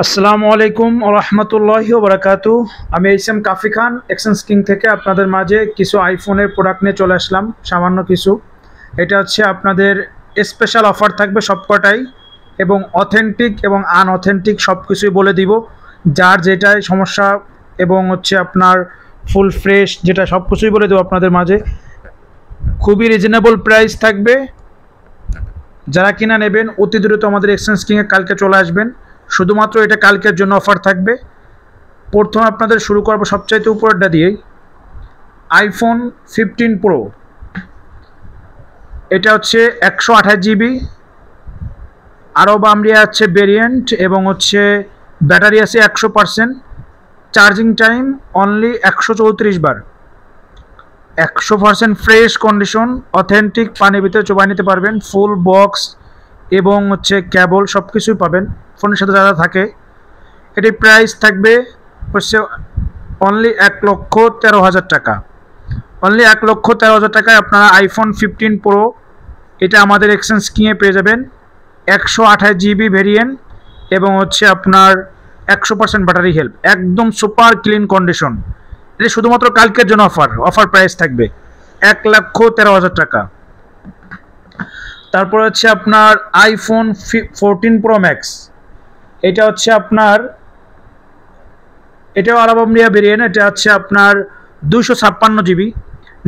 আসসালামু আলাইকুম ওয়া রাহমাতুল্লাহি ওয়া বারাকাতুহু। আমি এইচএম কাফি খান এক্সচেঞ্জ কিং থেকে আপনাদের মাঝে কিছু আইফোনের প্রোডাক্ট নিয়ে চলে আসলাম। সামান্য কিছু, এটা হচ্ছে আপনাদের স্পেশাল অফার থাকবে সবকটাই, এবং অথেন্টিক এবং আনঅথেন্টিক সব কিছুই বলে দিব, যার যেটাই সমস্যা, এবং হচ্ছে আপনার ফুল ফ্রেশ যেটা সব কিছুই বলে দেবো আপনাদের মাঝে। খুবই রিজনেবল প্রাইস থাকবে। যারা কিনা নেবেন অতি দ্রুত আমাদের এক্সচেঞ্জ কিংয়ে কালকে চলে আসবেন। শুধুমাত্র এটা কালকের জন্য অফার থাকবে। প্রথমে আপনাদের শুরু করবো সবচাইতে উপরেরটা দিয়েই, আইফোন 15 প্রো। এটা হচ্ছে 128 জিবি, আরও বামরিয়া আছে ভেরিয়েন্ট, এবং হচ্ছে ব্যাটারি আছে 100%, চার্জিং টাইম অনলি 134 বার, 100% ফ্রেশ কন্ডিশন, অথেন্টিক, পানির ভিতরে চোবাই নিতে পারবেন, ফুল বক্স এবং হচ্ছে কেবল সব কিছুই পাবেন ফোনের সাথে যারা থাকে। এটির প্রাইস থাকবে হচ্ছে অনলি 1,13,000 টাকা। অনলি 1,13,000 টাকায় আপনারা আইফোন 15 প্রো এটা আমাদের এক্সচেঞ্জ স্কিমে পেয়ে যাবেন। 128 জিবি ভেরিয়েন্ট, এবং হচ্ছে আপনার 100% ব্যাটারি হেল্প, একদম সুপার ক্লিন কন্ডিশন। এটা শুধুমাত্র কালকের জন্য অফার প্রাইস থাকবে 1,13,000 টাকা। তারপর হচ্ছে আপনার আইফোন 14 প্রো ম্যাক্স। এটা হচ্ছে আপনার, এটাও আরাবামরিয়া ভেরিয়েন্ট। এটা হচ্ছে আপনার 256 জিবি,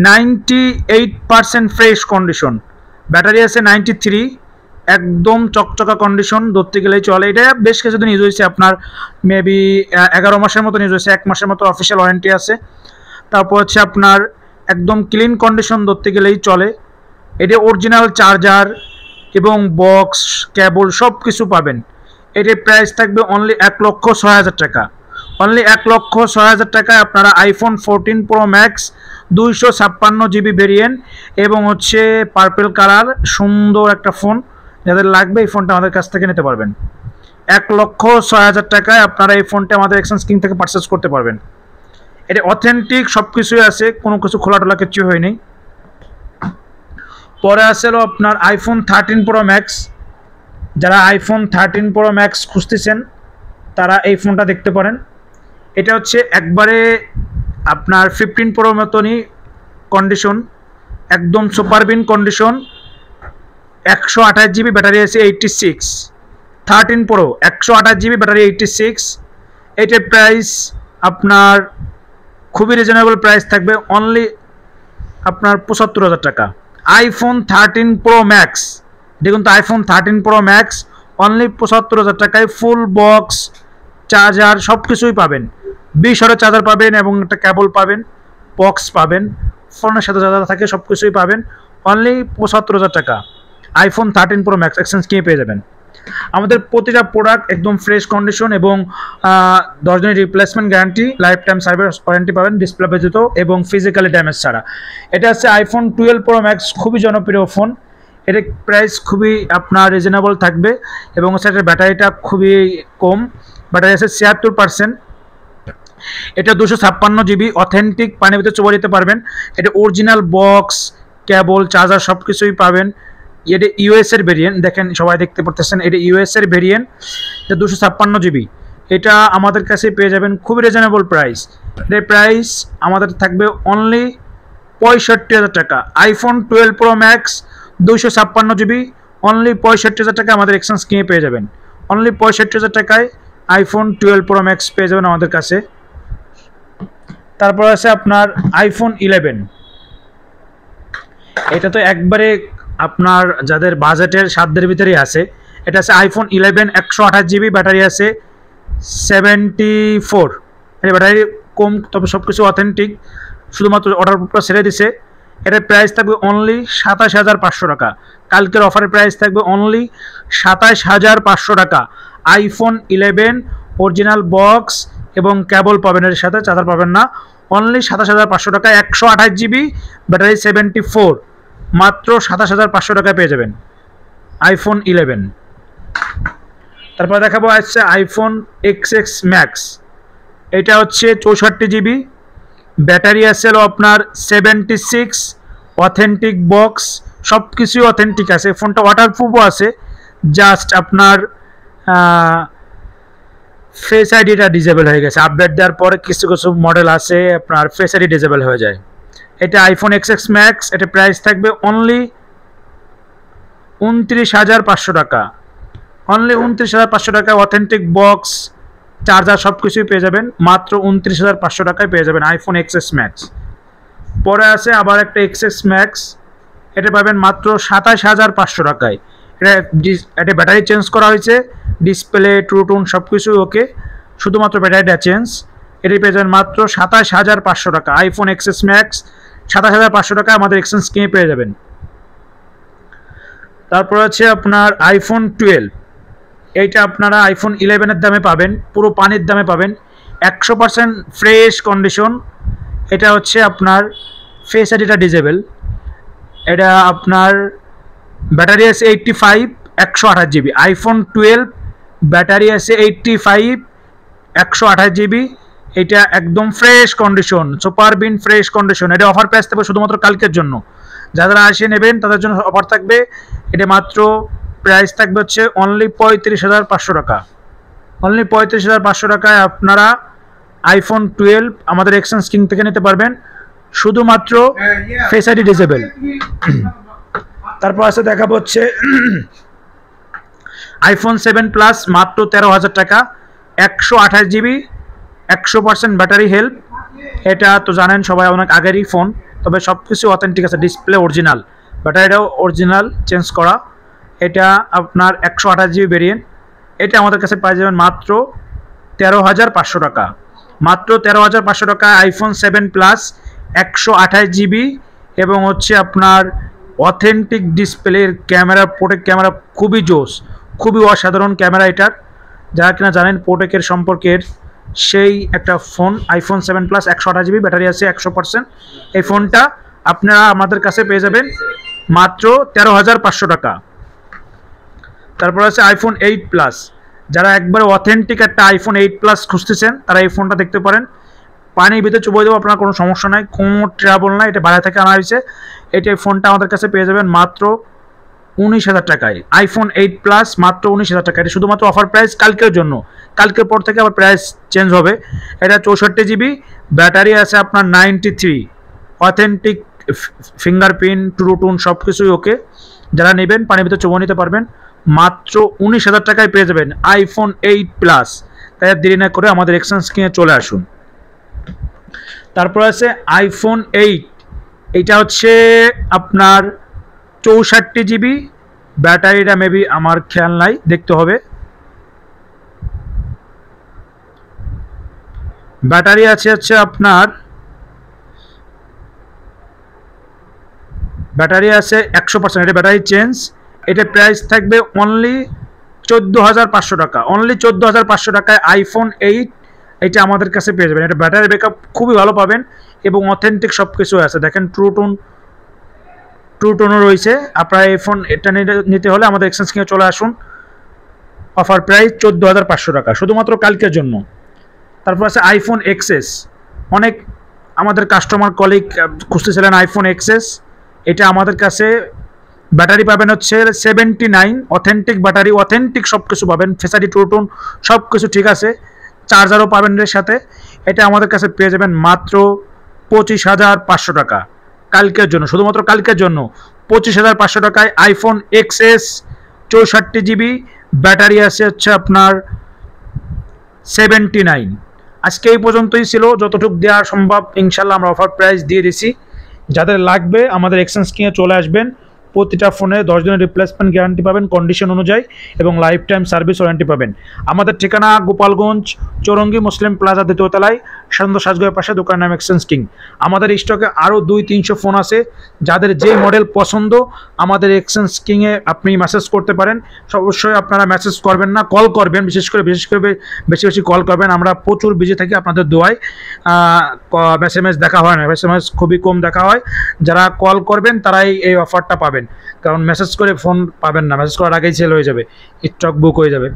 98% ফ্রেশ কন্ডিশন, ব্যাটারি আছে 93, একদম চকচকা কন্ডিশন, ধরতে গেলেই চলে। এটা বেশ কিছুদিন ইউজ হয়েছে, আপনার মেবি 11 মাসের মতো ইউজ হয়েছে, 1 মাসের মতো অফিসিয়াল ওয়ারেন্টি আছে। তারপর হচ্ছে আপনার একদম ক্লিন কন্ডিশন, ধরতে গেলেই চলে। এটা অরিজিনাল চার্জার এবং বক্স কেবল সব কিছু পাবেন। এটির প্রাইস থাকবে অনলি 1,06,000 টাকা। অনলি 1,06,000 টাকায় আপনারা iPhone 14 pro max 256 GB variant, এবং হচ্ছে পার্পেল কালার, সুন্দর একটা ফোন, যাদের লাগবে এই ফোনটা আমাদের কাছ থেকে নিতে পারবেন। 1,06,000 টাকায় আপনারা এই ফোনটা আমাদের এক্সচেঞ্জ কিং থেকে পারচেস করতে পারবেন। এটা অথেন্টিক, সব কিছুই আছে, কোনো কিছু খোলা টোলা কিছু হয়নি। পরে আসলো আপনার আইফোন 13 প্রো ম্যাক্স। যারা আইফোন 13 প্রো ম্যাক্স খুঁজতেছেন তারা এই ফোনটা দেখতে পারেন। এটা হচ্ছে একবারে আপনার 15 প্রো মতনই কন্ডিশন, একদম সুপার বিন কন্ডিশন, 128 জিবি ব্যাটারি আছে 86। 13 প্রো 128 জিবি ব্যাটারি 86। এটার প্রাইস আপনার খুবই রিজনেবল প্রাইস থাকবে, অনলি আপনার 75,000 টাকা। আইফোন 13 প্রো ম্যাক্স, দেখুন তো, আইফোন 13 প্রো ম্যাক্স অনলি 75,000 টাকায় ফুল বক্স, চার্জার সব কিছুই পাবেন। 20 ওয়াটের চার্জার পাবেন, এবং একটা কেবল পাবেন, বক্স পাবেন, ফোনের সাথে যা যা থাকে সব কিছুই পাবেন। অনলি 75,000 টাকা আইফোন 13 প্রো ম্যাক্স এক্সচেঞ্জ কিনে পেয়ে যাবেন। আমাদের প্রতিটা প্রোডাক্ট একদম ফ্রেশ কন্ডিশন, এবং 10 দিনের replacement guarantee, life time service warranty পাবেন ডিসপ্লে ব্যতীত এবং ফিজিক্যালি ড্যামেজ ছাড়া। এটা হচ্ছে আইফোন 12 প্রো ম্যাক্স, খুবই জনপ্রিয় ফোন। এর প্রাইস খুবই আপনার রিজনেবল থাকবে, এবং হচ্ছে এটার ব্যাটারিটা খুবই কম, ব্যাটারি আছে 76%। এটা 256 জিবি, অথেন্টিক, পানির ভিতরে চোবা দিতে পারবেন। এটা অরিজিনাল বক্স, কেবল, চার্জার সব কিছুই পাবেন। এটা ইউএস এর ভেরিয়েন্ট, দেখেন সবাই দেখতে পারতেছেন, এটা ইউএস এর ভেরিয়েন্ট। এটা 256 জিবি, এটা আমাদের কাছে পেয়ে যাবেন খুবই রিজনেবল প্রাইস। এটার প্রাইস আমাদের থাকবে অনলি 65,000 টাকা। IPhone 12 pro max 256 GB, only 65,000 টাকা আমাদের এক্সচেঞ্জ কিনে পেয়ে যাবেন। অনলি 65,000 টাকায় আইফোন 12 প্রো ম্যাক্স পেয়ে যাবেন আমাদের কাছে। তারপর আছে আপনার আইফোন 11। এটা তো একবারে আপনার যাদের বাজেটের সাধ্যের ভিতরেই আছে। এটা আছে আইফোন 11, 128 জিবি, ব্যাটারি আছে 74। এটা ব্যাটারি কম, তবে সব কিছু অথেন্টিক, শুধুমাত্র অর্ডারটা ছেড়ে দিছে। এটার প্রাইস থাকবে অনলি 27,500 টাকা। কালকের অফারের প্রাইস থাকবে অনলি 27,500 টাকা। আইফোন 11 অরিজিনাল বক্স এবং কেবল পাবেন, এর সাথে চার্জার পাবেন না। অনলি 27,500 টাকা, 128 জিবি, ব্যাটারি 74, মাত্র 27,500 টাকায় পেয়ে যাবেন আইফোন 11। তারপর দেখাবো আসছে আইফোন XX ম্যাক্স। এটা হচ্ছে 64 জিবি, ব্যাটারি আছে আপনার 76, অথেন্টিক বক্স, সব কিছুই অথেন্টিক আছে। ফোনটা ওয়াটারপ্রুফও আছে, জাস্ট আপনার ফেস আইডিটা ডিসেবল হয়ে গেছে, আপডেট দেওয়ার পরে কিছু কিছু মডেল আছে আপনার ফেস আইডি ডিসেবল হয়ে যায়। এটা আইফোন এক্সএস ম্যাক্স, এটা প্রাইস থাকবে অনলি 29,500 টাকা, অনলি 29,500 টাকা। অথেন্টিক বক্স, চার্জার সব কিছুই পেয়ে যাবেন মাত্র 29,500 টাকায় পেয়ে যাবেন আইফোন এক্সএস ম্যাক্স। পরে আছে আবার একটা এক্সএস ম্যাক্স, এটা পাবেন মাত্র 27,500 টাকায়। এটা ব্যাটারি চেঞ্জ করা হয়েছে, ডিসপ্লে ট্রুটোন সব কিছুই ওকে, শুধুমাত্র ব্যাটারিটা চেঞ্জ। এটি পেয়ে যাবেন মাত্র 27,500 টাকা আইফোন এক্সএস ম্যাক্স, 27,500 টাকা আমাদের এক্সচেঞ্জ কিনে পেয়ে যাবেন। তারপর আছে আপনার আইফোন 12, এইটা আপনারা আইফোন 11-এর দামে পাবেন, পুরো পানির দামে পাবেন, 100% ফ্রেশ কন্ডিশন। এটা হচ্ছে আপনার ফেস আইডিটা ডিজেবল, এটা আপনার ব্যাটারি আছে 85, 128 জিবি। আইফোন 12 ব্যাটারি আছে 85, 128 জিবি। এটা একদম ফ্রেশ কন্ডিশন, সুপার বিন ফ্রেশ কন্ডিশন। এটা অফার প্রাইস থাকবে শুধুমাত্র কালকের জন্য, যারা আসে নেবেন তাদের জন্য অফার থাকবে। এটা মাত্র প্রাইস থাকবে হচ্ছে অনলি 35,500 টাকা, অনলি 35,500 টাকায় আপনারা আইফোন 12 আমাদের এক্সচেঞ্জ কিং থেকে নিতে পারবেন, শুধুমাত্র ফেস আইডি ডিসেবল। তারপর আছে দেখাবো হচ্ছে আইফোন 7 প্লাস, মাত্র 13,000 টাকা, 128 জিবি, 100% ব্যাটারি হেল্প। এটা তো জানেন সবাই, অনেক আগেরই ফোন, তবে সব কিছু অথেন্টিক আছে, ডিসপ্লে অরিজিনাল, ব্যাটারিটাও অরিজিনাল চেঞ্জ করা। এটা আপনার 128 জিবি ভেরিয়েন্ট, এটা আমাদের কাছে পাই যাবেন মাত্র 13,500 টাকা, মাত্র 13,500 টাকা আইফোন 7 প্লাস, 128 জিবি এবং হচ্ছে আপনার অথেন্টিক ডিসপ্লের ক্যামেরা, প্রোটেক ক্যামেরা খুবই জোস, খুবই অসাধারণ ক্যামেরা এটার। যারা কিনা জানেন প্রোটেকের সম্পর্কের, সেই একটা phone iPhone 7 plus, 128 GB, battery আছে 100%। এই ফোনটা আপনারা আমাদের কাছে পেয়ে যাবেন মাত্র 13,500 টাকা। তারপর আছে আইফোন 8 প্লাস, যারা একবারে অথেন্টিক একটা আইফোন 8 প্লাস খুঁজতেছেন তারা এই ফোনটা দেখতে পারেন। পানির ভিতরে চুবই দেবো, আপনার কোনো সমস্যা নাই, কোনো ট্রাবল নাই, এটা বাইরে থেকে আনা হয়েছে। এই ফোনটা আমাদের কাছে পেয়ে যাবেন মাত্র 19,000 টাকায়, আইফোন 8 প্লাস মাত্র 19,000 টাকা। এটা শুধুমাত্র অফার প্রাইস কালকের জন্য, কালকের পর থেকে আবার প্রাইস চেঞ্জ হবে। এটা 64 জিবি, ব্যাটারি আছে আপনার 93, অথেন্টিক ফিঙ্গারপ্রিন্ট ট্রুটোন সব কিছুই ওকে। যারা নেবেন পানির ভিতরে চুবো নিতে পারবেন, মাত্র 19,000 টাকায় পেয়ে যাবেন আইফোন 8 প্লাস। তাই দেরি না করে আমাদের এক্সচেঞ্জ কিনে চলে আসুন। তারপর আছে আইফোন 8, এইটা হচ্ছে আপনার 64 জিবি, ব্যাটারিটা মেবি আমার খেয়াল নাই, দেখতে হবে। ব্যাটারি আছে হচ্ছে আপনার, ব্যাটারি আছে 100%, এটা ব্যাটারি চেঞ্জ। এটা প্রাইস থাকবে অনলি 14,500 টাকা, অনলি 14,500 টাকায় আইফোন 8 এটা আমাদের কাছে পেয়ে যাবেন। এটা ব্যাটারি ব্যাকআপ খুবই ভালো পাবেন এবং অথেন্টিক সব কিছু আছে, দেখেন ট্রুটোনও রয়েছে। আপনারা এই ফোন এটা নিতে হলে আমাদের এক্সচেঞ্জ কিনে চলে আসুন, অফার প্রাইস 14,500 টাকা শুধুমাত্র কালকের জন্য। তারপর আছে আইফোন এক্সএস, অনেক আমাদের কাস্টমার কলিগ খুঁজতেছিলেন আইফোন এক্সএস। এটা আমাদের কাছে ব্যাটারি পাবেন হচ্ছে 79, অথেন্টিক ব্যাটারি, অথেন্টিক সব কিছু পাবেন, ফেসারি ট্রুটোন সব কিছু ঠিক আছে, চার্জারও পাবেন এর সাথে। এটা আমাদের কাছে পেয়ে যাবেন মাত্র 25,500 টাকা কালকের জন্য, শুধুমাত্র কালকের জন্য 25,500 টাকায় আইফোন এক্সএস, 64 জিবি, ব্যাটারি আছে হচ্ছে আপনার 79। আজকে এই পর্যন্তই ছিল, যতটুকু দেওয়া সম্ভব ইনশাল্লাহ আমরা অফার প্রাইস দিয়ে দিছি। যাদের লাগবে আমাদের এক্সচেঞ্জ কিনে চলে আসবেন। প্রতিটা ফোনে 10 দিনের রিপ্লেসমেন্ট গ্যারান্টি পাবেন কন্ডিশন অনুযায়ী এবং লাইফ টাইম সার্ভিস ওয়ারেন্টি পাবেন। আমাদের ঠিকানা গোপালগঞ্জ চৌরঙ্গি মুসলিম প্লাজা, দ্বিতীয় তলায়, সাধারণত সাজগোয়ের পাশে, দোকানের নাম এক্সচেঞ্জ কিং। আমাদের স্টকে আরও 200-300 ফোন আছে, যাদের যে মডেল পছন্দ আমাদের এক্সচেঞ্জ কিংয়ে আপনি মেসেজ করতে পারেন। অবশ্যই আপনারা মেসেজ করবেন না, কল করবেন, বিশেষ করে বেশি কল করবেন। আমরা প্রচুর বিজি থাকি আপনাদের দোয়ায়, এসএমএস দেখা হয় না, এসএমএস খুবই কম দেখা হয়। যারা কল করবেন তারাই এই অফারটা পাবেন, কারণ মেসেজ করে ফোন পাবেন না, মেসেজ করার আগেই সেল হয়ে যাবে, স্টক বুক হয়ে যাবে।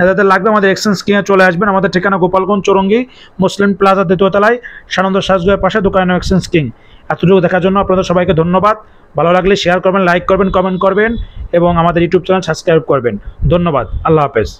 যাদের লাগবে আমাদের এক্সচেঞ্জ কিনে চলে আসবেন। আমাদের ঠিকানা গোপালগঞ্জ চৌরঙ্গি মুসলিম প্লাজা, দ্বিতীয় তলায়, সানন্দ সাজগোয়ের পাশে, দোকানের নাম এক্সচেঞ্জ কিং। এতটুকু দেখার জন্য আপনাদের সবাইকে ধন্যবাদ। ভালো লাগলে শেয়ার করবেন, লাইক করবেন, কমেন্ট করবেন এবং আমাদের ইউটিউব চ্যানেল সাবস্ক্রাইব করবেন। ধন্যবাদ, আল্লাহ হাফেজ।